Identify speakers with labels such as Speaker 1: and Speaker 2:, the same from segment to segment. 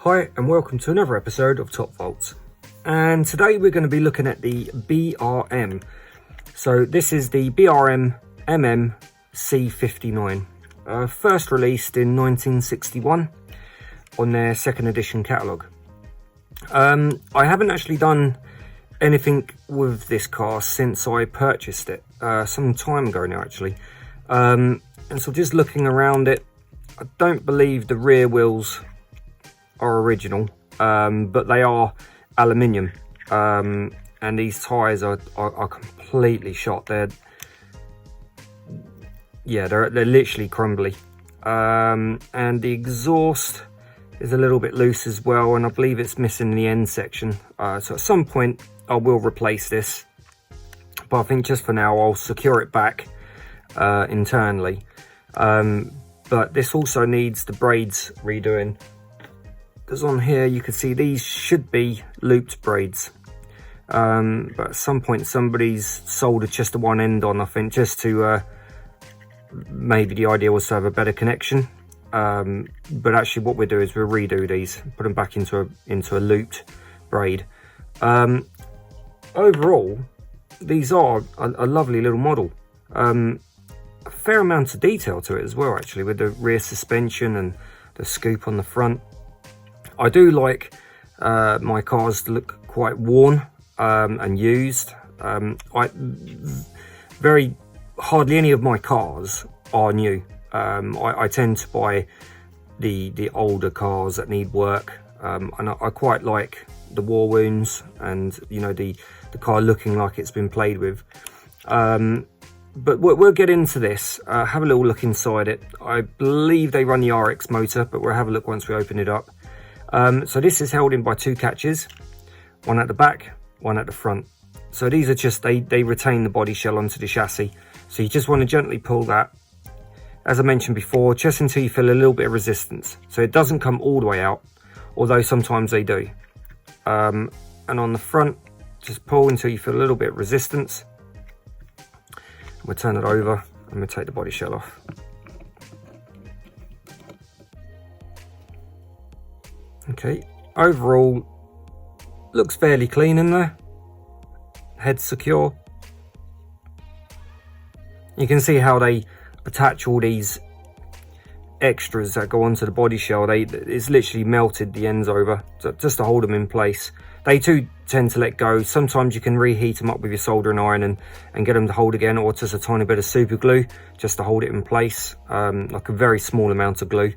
Speaker 1: Hi and welcome to another episode of Top Volts, and today we're going to be looking at the BRM. So this is the BRM MM C59, first released in 1961 on their second edition catalogue. I haven't actually done anything with this car since I purchased it some time ago now actually, and so just looking around it, I don't believe the rear wheels are original, but they are aluminium, and these tyres are completely shot. They're literally crumbly, and the exhaust is a little bit loose as well, and I believe it's missing the end section, so at some point I will replace this, but I think just for now I'll secure it back internally. But this also needs the braids redoing, because on here you can see these should be looped braids, but at some point somebody's soldered just the one end on, I think, just to maybe the idea was to have a better connection, but actually what we'll do is we'll redo these, put them back into a looped braid. Overall these are a lovely little model, a fair amount of detail to it as well actually, with the rear suspension and the scoop on the front. I do like my cars to look quite worn and used. Hardly any of my cars are new. I tend to buy the older cars that need work, and I quite like the war wounds and, you know, the car looking like it's been played with. But we'll get into this, have a little look inside it. I believe they run the RX motor, but we'll have a look once we open it up. So this is held in by two catches, one at the back, one at the front. So these are just, they retain the body shell onto the chassis. So you just want to gently pull that, as I mentioned before, just until you feel a little bit of resistance. So it doesn't come all the way out, although sometimes they do. And on the front, just pull until you feel a little bit of resistance. We'll turn it over and we'll take the body shell off. Okay, overall looks fairly clean in there. Head's secure. You can see how they attach all these extras that go onto the body shell. It's literally melted the ends over, so just to hold them in place. They too tend to let go. Sometimes you can reheat them up with your soldering iron and get them to hold again, or just a tiny bit of super glue just to hold it in place, like a very small amount of glue.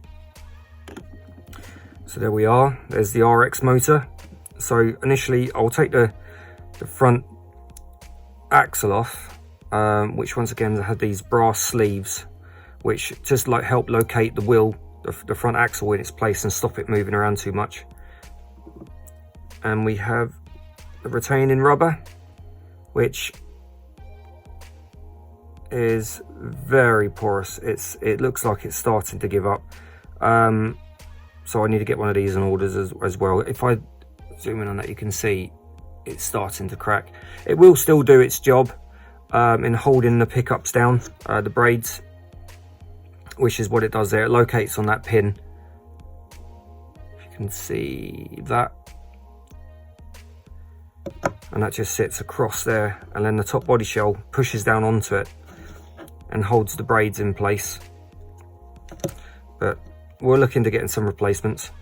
Speaker 1: So there we are, there's the RX motor. So initially I'll take the front axle off, which once again have these brass sleeves, which just like help locate the wheel, the front axle in its place and stop it moving around too much. And we have the retaining rubber, which is very porous. It looks like it's starting to give up. So I need to get one of these in orders as well. If I zoom in on that, you can see it's starting to crack. It will still do its job in holding the pickups down, the braids, which is what it does there. It locates on that pin. You can see that. And that just sits across there, and then the top body shell pushes down onto it and holds the braids in place. But we're looking to getting some replacements.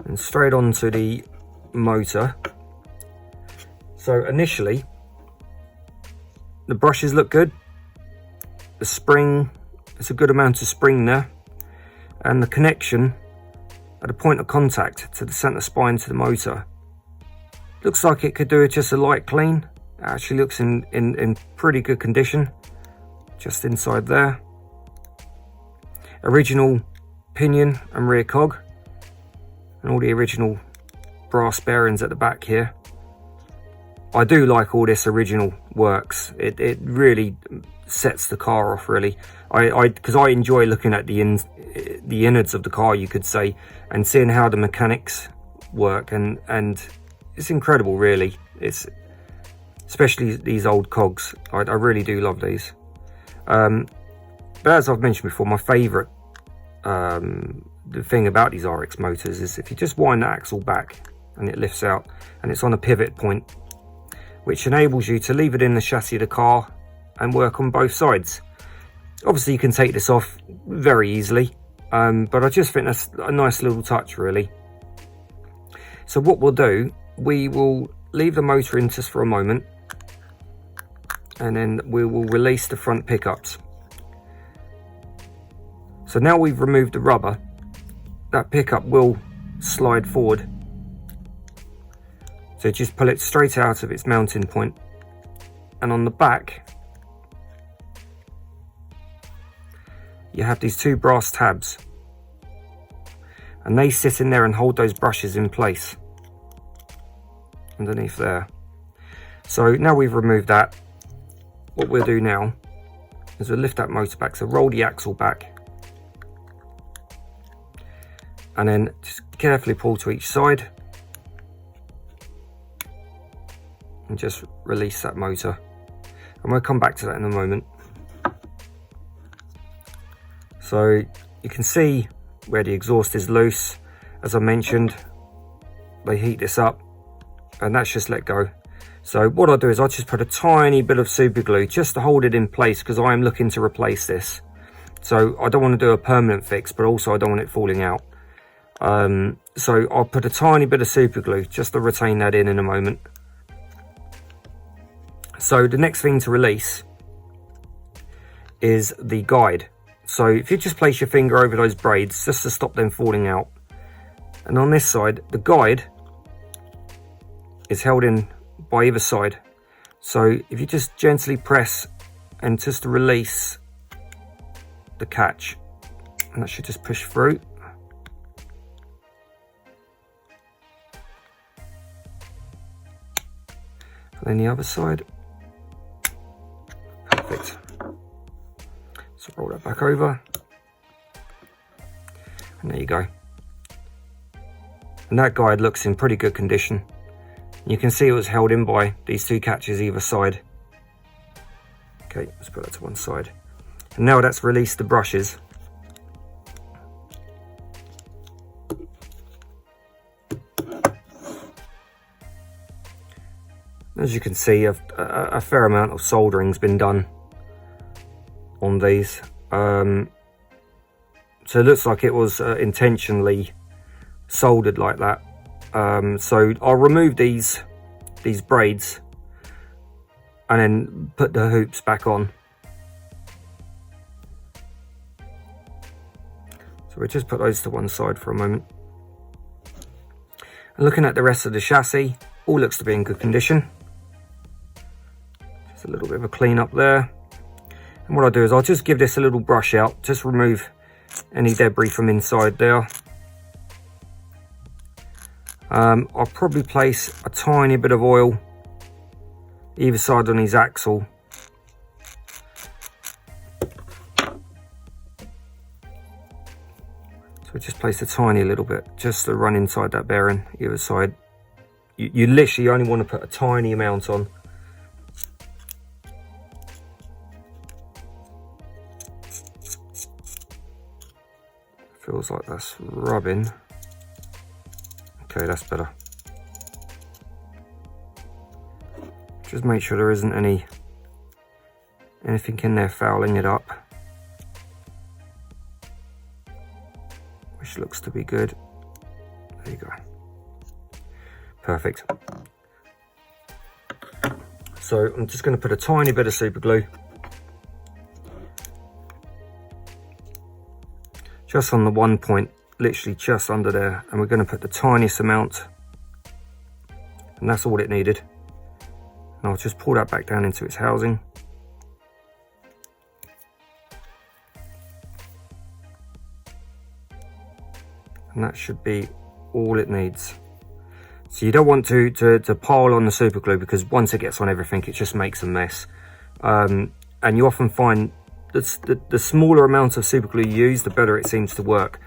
Speaker 1: And straight onto the motor. So initially the brushes look good, the spring, there's a good amount of spring there, and the connection at the point of contact to the center spine to the motor looks like it could do it just a light clean. It actually looks in pretty good condition just inside there. Original pinion and rear cog, and all the original brass bearings at the back here. I do like all this original works. It really sets the car off, really. Because I enjoy looking at the innards of the car, you could say, and seeing how the mechanics work, and it's incredible, really. It's especially these old cogs. I really do love these. But as I've mentioned before, my favourite the thing about these RX motors is if you just wind the axle back and it lifts out, and it's on a pivot point, which enables you to leave it in the chassis of the car and work on both sides. Obviously you can take this off very easily, but I just think that's a nice little touch really. So what we'll do, we will leave the motor in just for a moment, and then we will release the front pickups. So now we've removed the rubber, that pickup will slide forward. So just pull it straight out of its mounting point, and on the back you have these two brass tabs, and they sit in there and hold those brushes in place underneath there. So now we've removed that, what we'll do now is we'll lift that motor back, so roll the axle back, and then just carefully pull to each side and just release that motor, and we'll come back to that in a moment. So you can see where the exhaust is loose. As I mentioned, they heat this up and that's just let go. So what I'll do is I'll just put a tiny bit of super glue just to hold it in place, because I am looking to replace this. So I don't want to do a permanent fix, but also I don't want it falling out. So I'll put a tiny bit of super glue just to retain that in a moment. So the next thing to release is the guide. So if you just place your finger over those braids just to stop them falling out, and on this side the guide is held in by either side. So if you just gently press and just release the catch, and that should just push through. And then the other side. Perfect. So roll that back over, and there you go. And that guide looks in pretty good condition. You can see it was held in by these two catches either side. Okay, let's put that to one side. And now that's released the brushes. As you can see, a fair amount of soldering's been done on these. So it looks like it was intentionally soldered like that. So I'll remove these braids and then put the hoops back on. So we'll just put those to one side for a moment. And looking at the rest of the chassis, all looks to be in good condition. Just a little bit of a clean up there. And what I'll do is I'll just give this a little brush out, just remove any debris from inside there. I'll probably place a tiny bit of oil either side on his axle. So just place a tiny little bit just to run inside that bearing either side. You literally only want to put a tiny amount on. Feels like that's rubbing. Okay, that's better. Just make sure there isn't anything in there fouling it up, which looks to be good. There you go. Perfect. So I'm just going to put a tiny bit of super glue just on the one point, literally just under there, and we're going to put the tiniest amount, and that's all it needed. And I'll just pull that back down into its housing. And that should be all it needs. So you don't want to pile on the super glue, because once it gets on everything it just makes a mess. And you often find the smaller amount of super glue you use, the better it seems to work.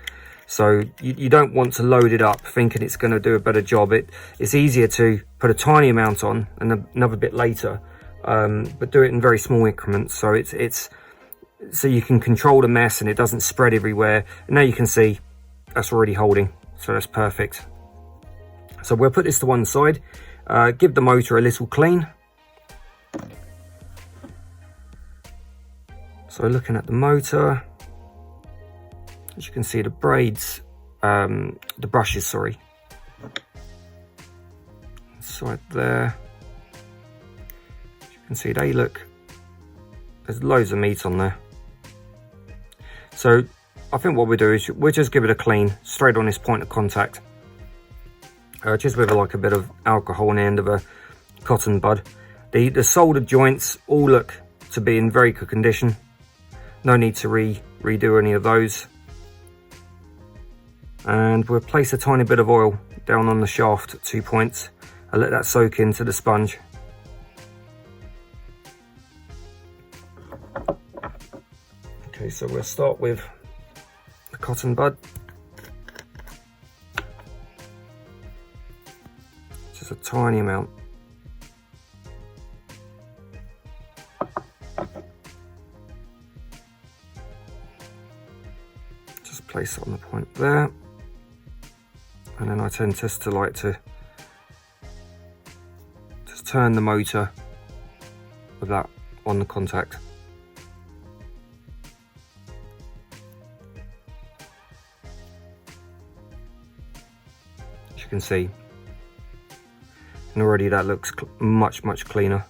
Speaker 1: So you don't want to load it up thinking it's going to do a better job. It's easier to put a tiny amount on and another bit later, but do it in very small increments, so it's so you can control the mess and it doesn't spread everywhere. And now you can see that's already holding, so that's perfect. So we'll put this to one side, give the motor a little clean. So looking at the motor, as you can see, the braids, the brushes, sorry, inside there, as you can see, they look, there's loads of meat on there. So I think what we do is we'll just give it a clean straight on this point of contact, just with like a bit of alcohol on the end of a cotton bud. The soldered joints all look to be in very good condition. No need to redo any of those. And we'll place a tiny bit of oil down on the shaft at 2 points and let that soak into the sponge. Okay, so we'll start with the cotton bud. Just a tiny amount. Just place it on the point there. And then I tend just to like to just turn the motor with that on the contact. As you can see, and already that looks much cleaner.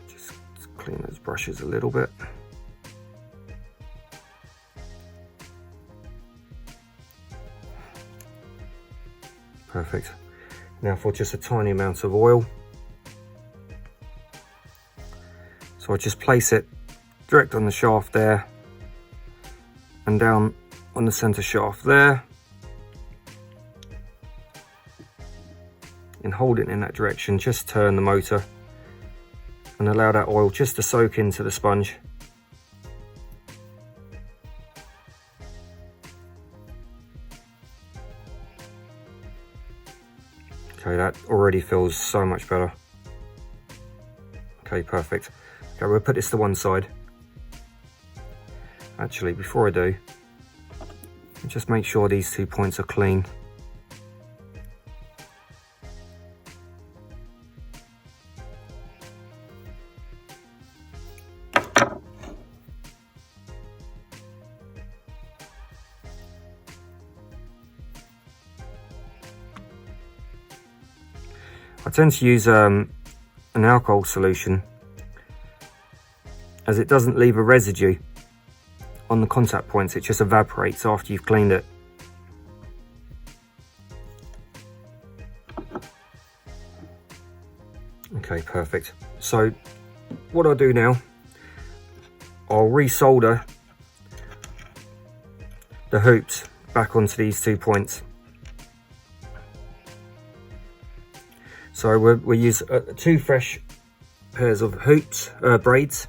Speaker 1: Just clean those brushes a little bit. Perfect. Now for just a tiny amount of oil. So I just place it direct on the shaft there and down on the center shaft there, and hold it in that direction. Just turn the motor and allow that oil just to soak into the sponge. Okay, that already feels so much better. Okay, perfect. Okay, we'll put this to one side. Actually, before I do, just make sure these 2 points are clean. I tend to use an alcohol solution, as it doesn't leave a residue on the contact points. It just evaporates after you've cleaned it. Okay, perfect. So what I'll do now, I'll resolder the hoops back onto these 2 points. So we'll use 2 fresh pairs of hoops, braids,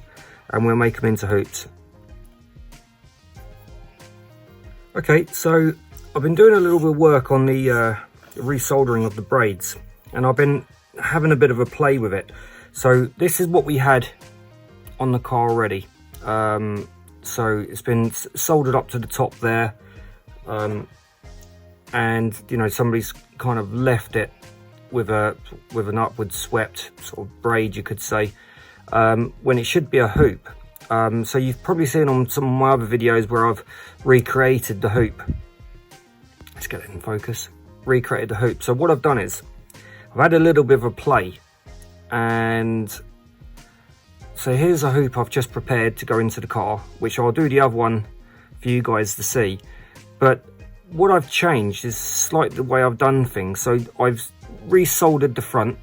Speaker 1: and we'll make them into hoops. Okay, so I've been doing a little bit of work on the resoldering of the braids, and I've been having a bit of a play with it. So this is what we had on the car already. So it's been soldered up to the top there, and you know, somebody's kind of left it with an upward swept sort of braid, you could say, when it should be a hoop. So you've probably seen on some of my other videos where I've recreated the hoop. Let's get it in focus. Recreated the hoop. So what I've done is I've had a little bit of a play, and so here's a hoop I've just prepared to go into the car, which I'll do the other one for you guys to see. But what I've changed is slightly the way I've done things. So I've resoldered the front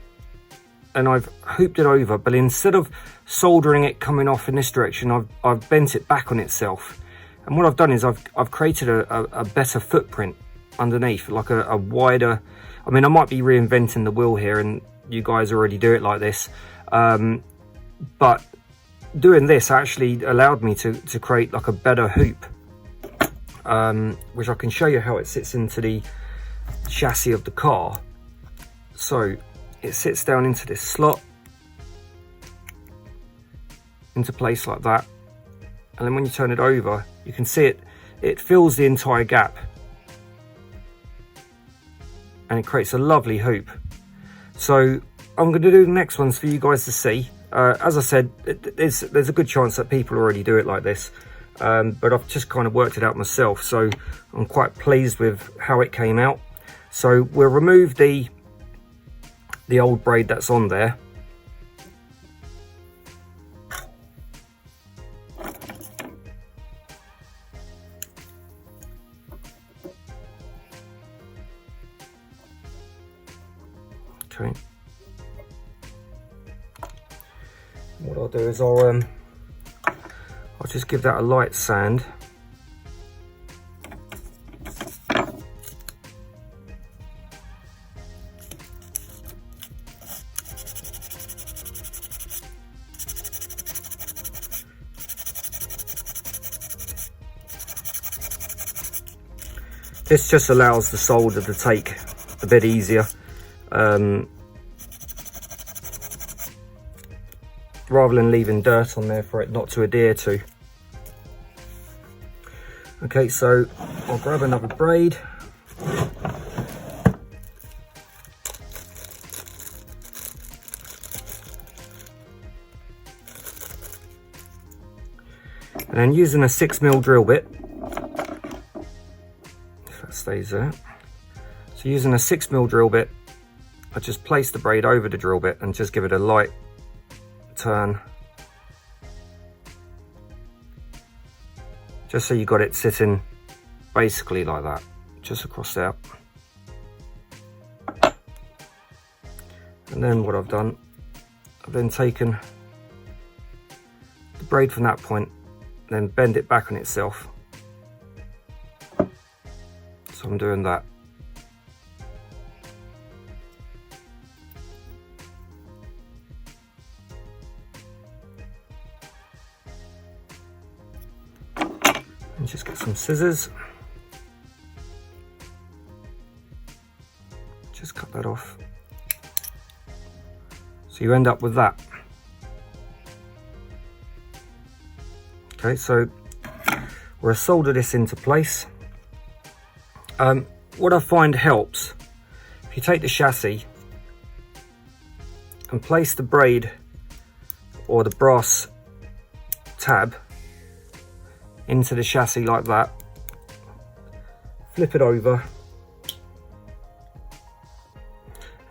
Speaker 1: and I've hooped it over, but instead of soldering it coming off in this direction, I've bent it back on itself. And what I've done is I've created a better footprint underneath, like a wider, I mean, I might be reinventing the wheel here and you guys already do it like this, but doing this actually allowed me to create like a better hoop, which I can show you how it sits into the chassis of the car. So it sits down into this slot, into place like that, and then when you turn it over, you can see it fills the entire gap, and it creates a lovely hoop. So I'm going to do the next ones for you guys to see. As I said, there's a good chance that people already do it like this, but I've just kind of worked it out myself, so I'm quite pleased with how it came out. So we'll remove the old braid that's on there. Okay. What I'll do is I'll just give that a light sand. This just allows the solder to take a bit easier, rather than leaving dirt on there for it not to adhere to. Okay, so I'll grab another braid. And then using a 6mm drill bit, if that stays there. So using a 6mm drill bit, I just place the braid over the drill bit and just give it a light turn, just so you got it sitting basically like that, just across there. And then what I've done, I've then taken the braid from that point, then bend it back on itself. So I'm doing that. And just get some scissors. Just cut that off. So you end up with that. Okay, so we'll solder this into place. What I find helps, if you take the chassis and place the braid or the brass tab into the chassis like that, flip it over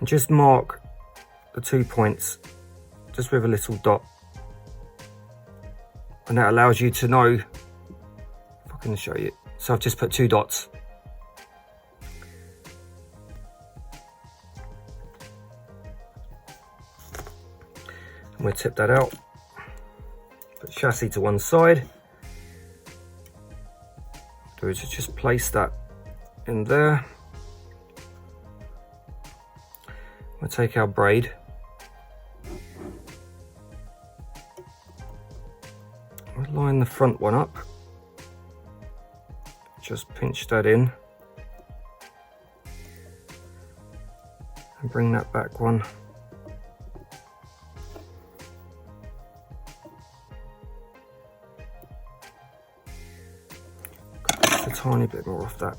Speaker 1: and just mark the 2 points just with a little dot, and that allows you to know, if I can show you. So I've just put 2 dots. And we'll tip that out, put chassis to one side. Do is just place that in there. We'll take our braid, we'll line the front one up, just pinch that in and bring that back one. A tiny bit more off that.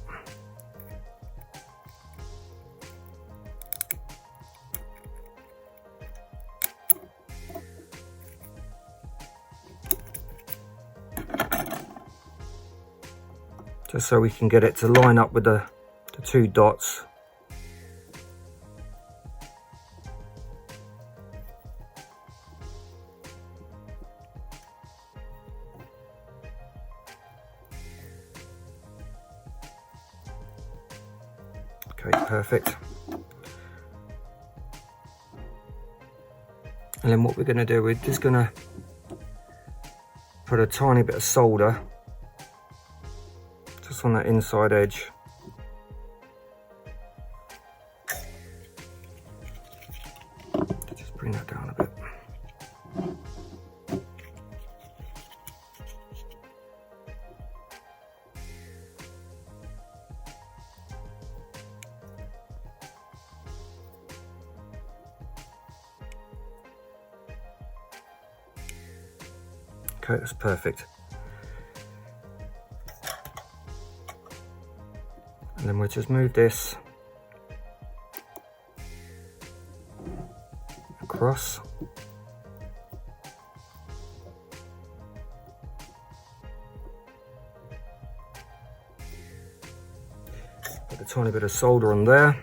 Speaker 1: Just so we can get it to line up with the 2 dots. Okay, perfect. And then what we're going to do, we're just going to put a tiny bit of solder just on that inside edge. Just bring that down a bit. Okay, that's perfect. And then we'll just move this across. Put a tiny bit of solder on there.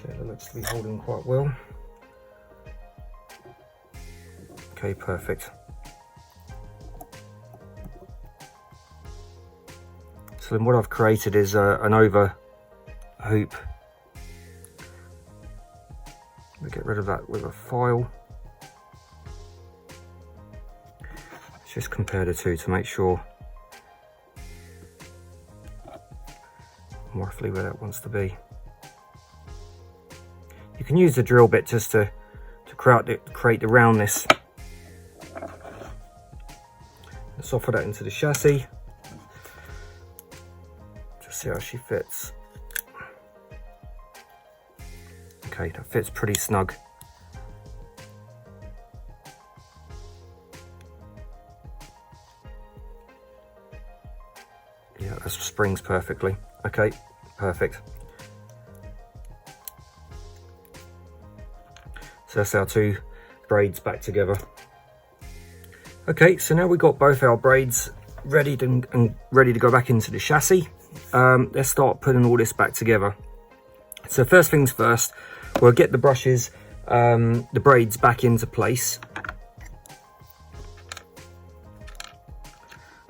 Speaker 1: Okay, that looks to be holding quite well. Okay, perfect. So then what I've created is an over hoop. We get rid of that with a file. Let's just compare the two to make sure roughly where that wants to be. You can use the drill bit just to create the roundness. Let's offer that into the chassis. Just see how she fits. Okay, that fits pretty snug. Yeah, that springs perfectly. Okay, perfect. So that's our two braids back together. Okay, so now we've got both our braids ready to go back into the chassis. Let's start putting all this back together. So first things first, we'll get the brushes, the braids back into place.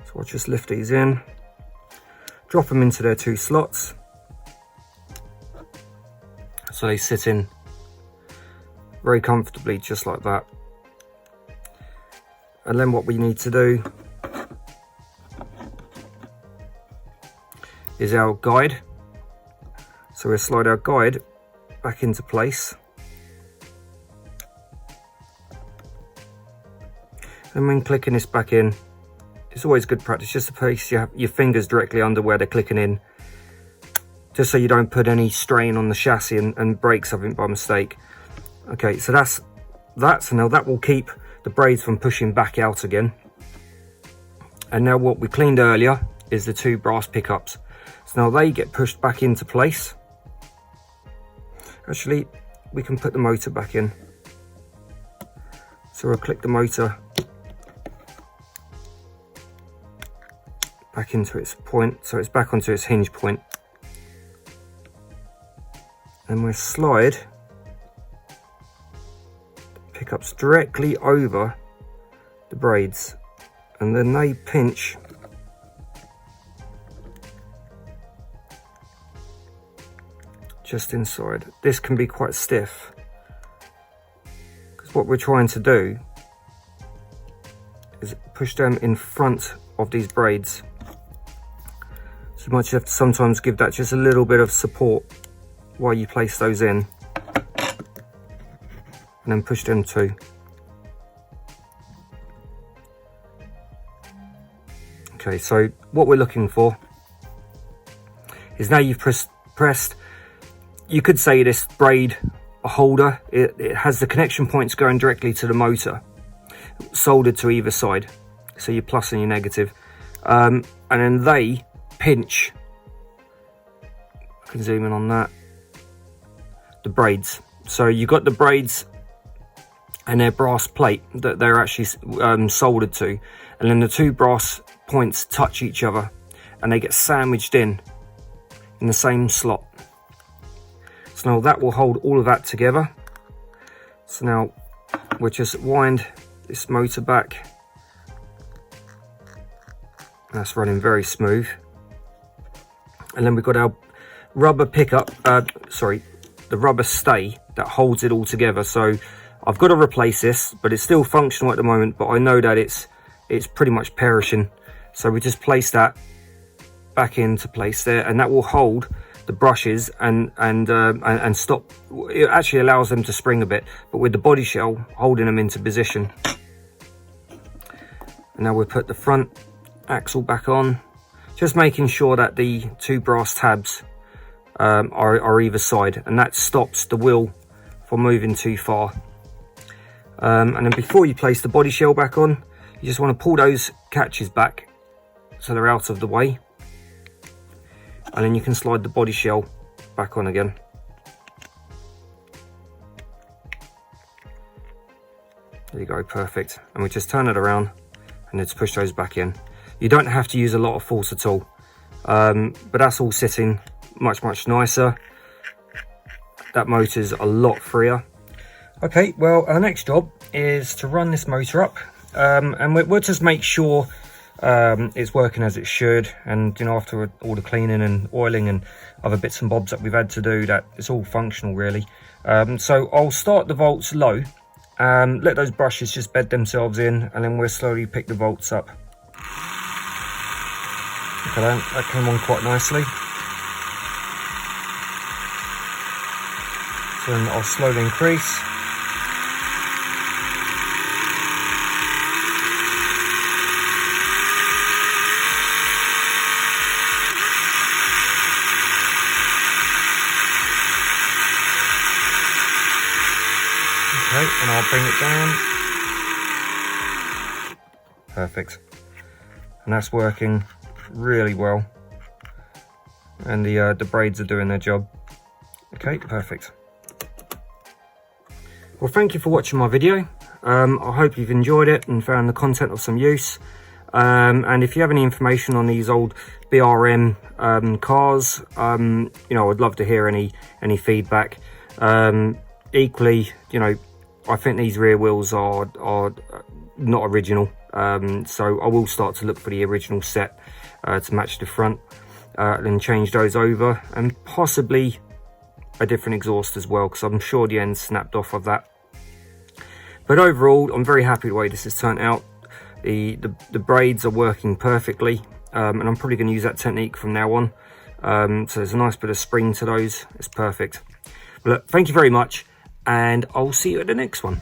Speaker 1: So I'll just lift these in, drop them into their two slots, so they sit in very comfortably, just like that. And then what we need to do is our guide. So we'll slide our guide back into place. And when clicking this back in, it's always good practice just to place your fingers directly under where they're clicking in, just so you don't put any strain on the chassis and break something by mistake. Okay, so that's so now that will keep the braids from pushing back out again. And now what we cleaned earlier is the two brass pickups. So now they get pushed back into place. Actually, we can put the motor back in. So we'll click the motor back into its point, so it's back onto its hinge point. And we'll slide pickups directly over the braids, and then they pinch just inside. This can be quite stiff because what we're trying to do is push them in front of these braids. So you might have to sometimes give that just a little bit of support while you place those in, and then push them too. Okay, so what we're looking for is now you've pressed, you could say this braid holder, it has the connection points going directly to the motor, soldered to either side, so your plus and your negative, and then they pinch, I can zoom in on that, the braids. So you've got the braids and their brass plate that they're actually soldered to, and then the two brass points touch each other and they get sandwiched in the same slot. So now that will hold all of that together. So now we'll just wind this motor back. That's running very smooth. And then we've got our rubber pickup, the rubber stay that holds it all together. So I've got to replace this, but it's still functional at the moment, but I know that it's pretty much perishing. So we just place that back into place there, and that will hold the brushes and stop. It actually allows them to spring a bit, but with the body shell holding them into position. And now we'll put the front axle back on, just making sure that the two brass tabs are either side, and that stops the wheel from moving too far. And then before you place the body shell back on, you just want to pull those catches back so they're out of the way, and then you can slide the body shell back on again. There you go, perfect. And we just turn it around and let's push those back in. You don't have to use a lot of force at all, but that's all sitting much nicer. That motor's a lot freer. Okay, well, our next job is to run this motor up, and we'll just make sure it's working as it should, and you know, after all the cleaning and oiling and other bits and bobs that we've had to do, that it's all functional really. So I'll start the volts low, let those brushes just bed themselves in, and then we'll slowly pick the volts up. Okay, that came on quite nicely. So then I'll slowly increase. Okay, and I'll bring it down. Perfect. And that's working really well. And the braids are doing their job. Okay, perfect. Well, thank you for watching my video. I hope you've enjoyed it and found the content of some use. And if you have any information on these old BRM cars, you know, I'd love to hear any feedback. Equally, you know, I think these rear wheels are not original, so I will start to look for the original set to match the front, then change those over, and possibly a different exhaust as well, because I'm sure the end snapped off of that. But overall, I'm very happy with the way this has turned out. The braids are working perfectly, and I'm probably going to use that technique from now on. So there's a nice bit of spring to those. It's perfect. But look, thank you very much, and I'll see you at the next one.